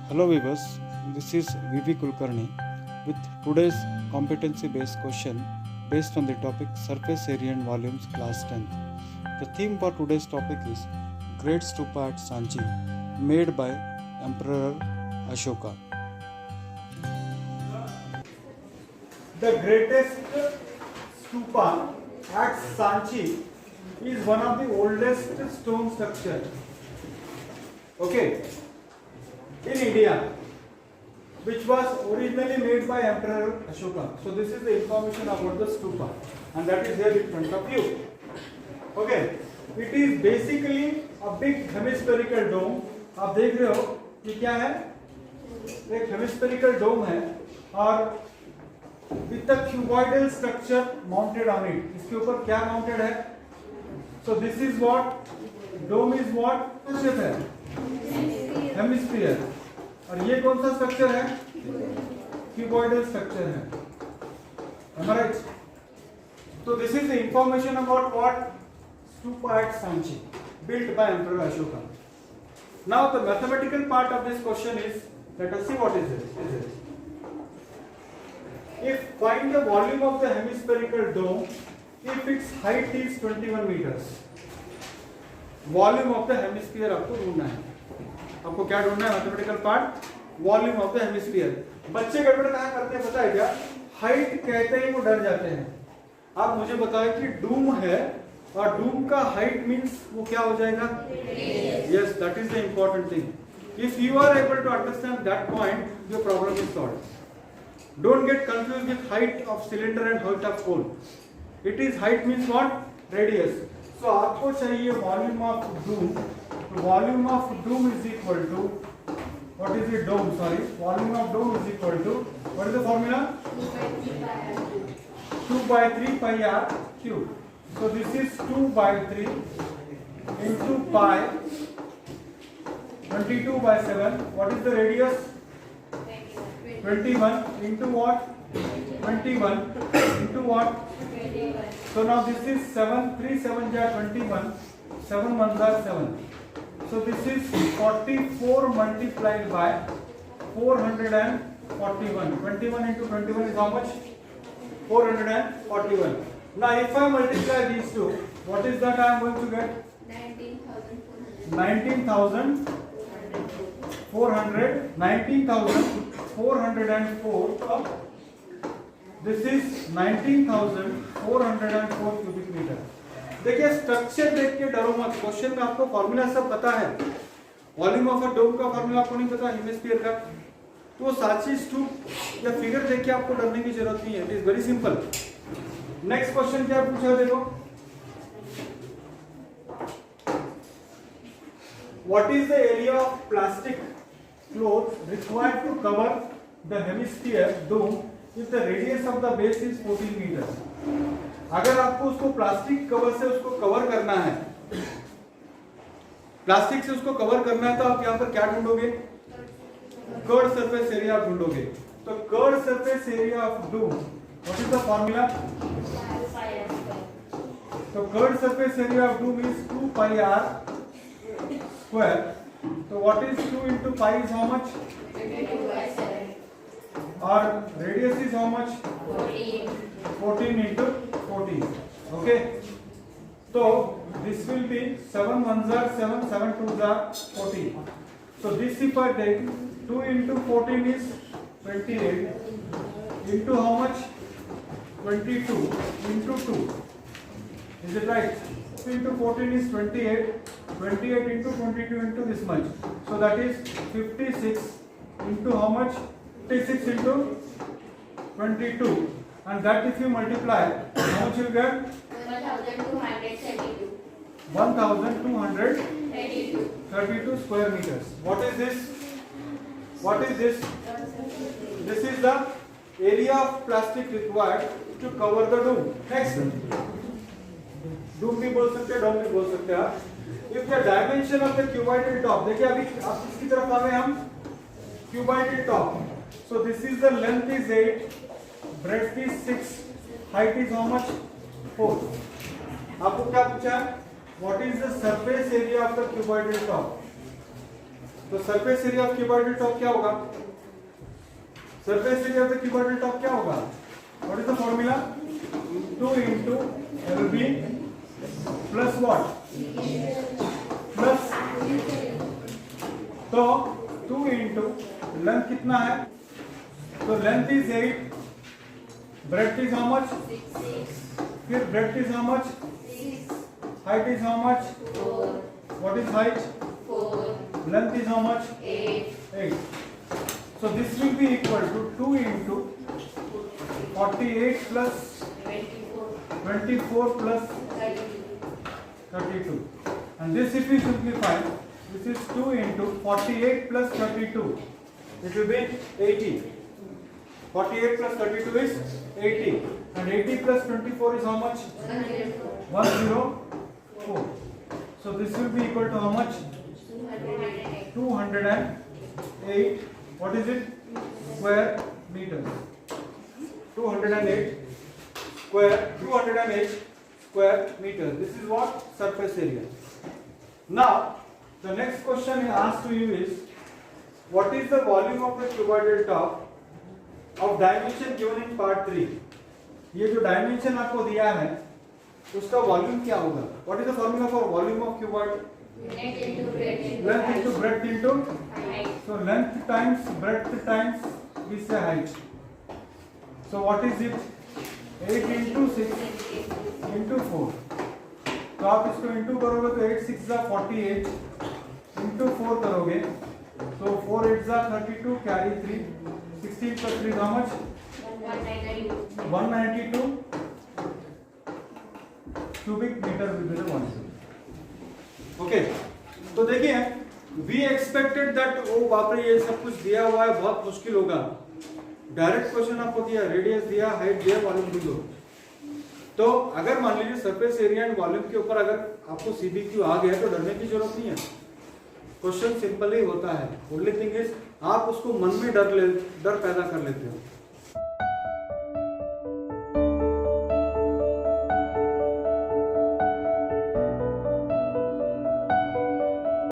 Hello viewers, this is VP Kulkarni with today's competency based question based on the topic surface area and volumes class 10th. The theme for today's topic is Great Stupa at Sanchi made by Emperor Ashoka. The greatest stupa at Sanchi is one of the oldest stone structure. Okay, in India, which was originally made by Emperor Ashoka. So this is the information about the stupa, and that is here in front of you. Okay, it is basically a big hemispherical dome. आप देख रहे हो ये क्या है? एक hemispherical dome है और with the cuboidal structure mounted on it. इसके ऊपर क्या mounted है? So this is what dome is what shape है? Hemisphere. और ये कौन सा स्ट्रक्चर है? क्यूबॉइडल स्ट्रक्चर है. Am I right? So this is the information about what stupa at Sanchi, built by Emperor Ashoka. Now the mathematical part of this question is, let us see what is it. If find the volume of the hemispherical dome if its height is 21 meters. Volume of the hemisphere आपको ढूंढना है. आपको क्या ढूंढना है? Mathematical part, volume of the hemisphere. बच्चे गड़बड़ कहाँ करते हैं पता है क्या? हाइट कहते ही वो डर जाते हैं. आप मुझे बताएं कि डूम है और डूम का हाइट मींस वो क्या हो जाएगा? Yes, that is the important thing. If you are able to understand that point, your problem is solved. Don't get confused with height of cylinder and height of cone. It is height means what? Radius. So आपको चाहिए volume of dome. Volume of dome is equal to, what is the dome? Sorry, volume of dome is equal to, what is the formula? 2 by 3 pi r cube. So this is 2 by 3 into pi 22 by 7. What is the radius? 21 into what? 21 into what? So now this is 7, 3 7 are 21, 7 1s are 7. So this is 44 multiplied by 441. 21 into 21 is how much? 441. Now if I multiply these two, what is that I am going to get? 19,404. This is 19,404 cubic meter. देखिए structure देख के डरो मत. Question में आपको formula सब पता है. वॉल्यूम ऑफ अ डोम का फॉर्मूला आपको नहीं पता, हेमिस्फीयर का. तो साची स्तूप या फिगर देख के आपको डरने की जरूरत नहीं है. It is very simple. Next question क्या पूछा देखो. What is the area of plastic cloth required to cover the hemisphere dome if the radius of the base is 14 metre. अगर आपको उसको प्लास्टिक कवर से उसको कवर करना है, प्लास्टिक से उसको कवर करना है, तो आप यहाँ पर क्या ढूंढोगे? कर्ड सरफेस एरिया आप ढूंढोगे. तो curved surface area of dome, what is the formula? तो curved surface area of dome is 2 pi r square. तो what is 2 into pi is how much? 22 by 7. और radius is how much? 14 into 14. Okay, so this will be 7 1s are 7, 7 2s are 14. So this if I take 2 into 14 is 28 into how much? 22 into 2. Is it right? 2 into 14 is 28. 28 into 22 into this much. So that is 56 into how much? 56 into 22. And that if you multiply, how much you get? 1232. 1232 square meters. What is this? What is this? This is the area of plastic required to cover the dome. Next, dome भी बोल सकते हैं, dome भी बोल सकते हैं. If the dimension of the cuboidal top, देखिए अभी आप इसकी तरफ आ गए हम. Cuboidal top. So this is the length is 8. breadth is 6, height is how much? 4. आपको क्या पूछा? What is the surface area of the cuboidal top? तो surface area of cuboidal top क्या होगा? Surface area of the cuboidal top क्या होगा? What is the formula? 2 into LB plus what? Plus, तो 2 into length कितना है? तो length is 8, breadth is how much? फिर breadth is how much? Height is how much? What is height? Length is how much? 8. So this will be equal to 2 into 48 plus 24 plus 32. And this if we simplify, this is 2 into 48 plus 32. It will be 80. 48 plus 32 is 80. And 80 plus 24 is how much? 104. So this will be equal to how much? 208. What is it? Square meters. 208 square meters. This is what? Surface area. Now, the next question I asked to you is, what is the volume of the cuboidal top of dimension given in part 3? ये जो dimension आपको दिया है, उसका volume क्या होगा? What is the formula for volume of cuboid? Length into breadth into height. So length times breadth times we say height. So what is it? 8 into 6 into 4. तो आप इसको into करोगे तो 8 6 जा 48 into 4 करोगे तो 4 8 जा 32 carry 3 16 plus 3 how much? 192 cubic meter will be the volume. Okay तो देखिए वी एक्सपेक्टेड दैट ओ बाप रे ये सब कुछ दिया हुआ है, बहुत मुश्किल होगा। डायरेक्ट क्वेश्चन आपको दिया, रेडियस दिया, हाइट दिया, वॉल्यूम भी दो। तो अगर मान लीजिए सरफेस एरिया एंड वॉल्यूम के ऊपर अगर आपको सीबीक्यू आ गया तो डरने की जरूरत नहीं है, क्वेश्चन सिंपल ही होता है। ओनली थिंग इज आप उसको मन में डर पैदा कर लेते हो।